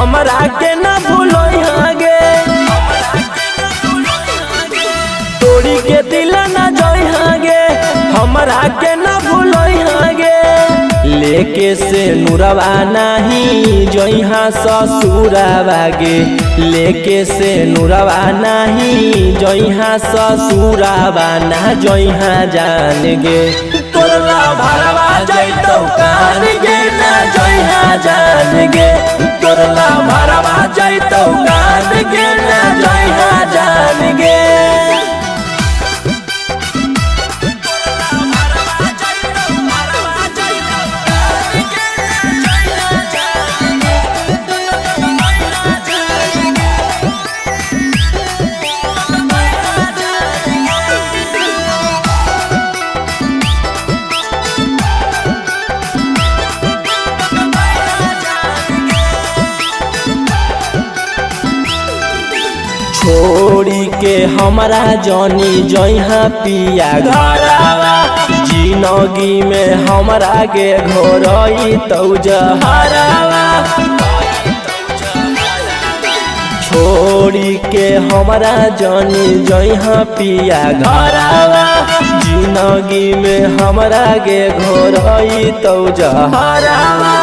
हमरा के न भूलोइहा गे, तोड़ी के दिल न जोइहा गे, हमरा के न भूलोइहा गे। लेके से नुरवा नाही जोइहा ससुरावा गे, लेके से नुरवा नाही जोइहा ससुरावा ना जोइहा जान गे। तोरला भरवा जैतौ कान गे ना जोइहा जान गे, तोरला भरवा जैतौ कान गे ना जोइहा जान गे। छोड़ी के हमरा जनी जइहा पिया घरवा, जिंदगी में हमरा के घोरई तौ जहरवा। छोड़ी के हमरा जनी जइहा पिया घरवा, जिंदगी में हमरा के घोरई तौ जहरवा।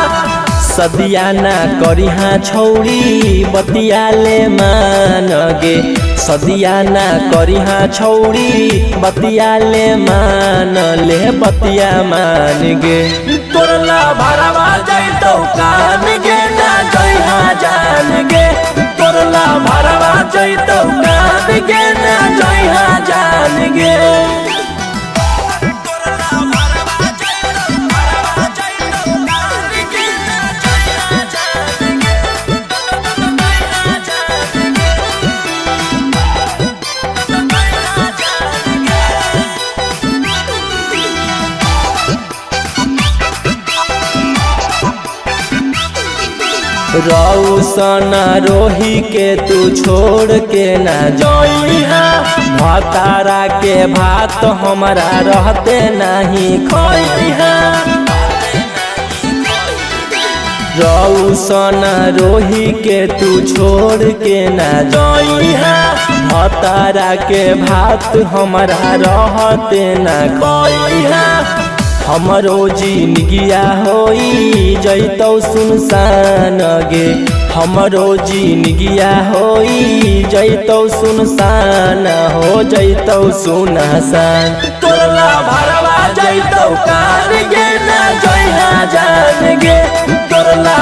सदिया ना करिहा छौड़ी बतिया ले मान गे, सदिया ना करिहा छौड़ी बतिया ले मान ले बतिया मान गे। तोरला भरवा जैतौ कान गे ना जोइहा जान गे, तोरला भरवा जैतौ कान गे ना जोइहा जान गे। रौशन रोही के तू छोड़ के ना जोइहा, भतारा के भात हमरा रहते नहीं खोइहा। रौशन रोही के तू छोड़ के ना जोइहा, भतारा के भात हमरा रहते ना खोइहा। हमरो जिंदगिया होई जैतौ सुनसान गे, हमरो जिंदगिया होई जैतौ सुनसान हो जैतौ सुनसान। तोरला भरवा जैतौ कान गे ना जोइहा जान गे, तोरला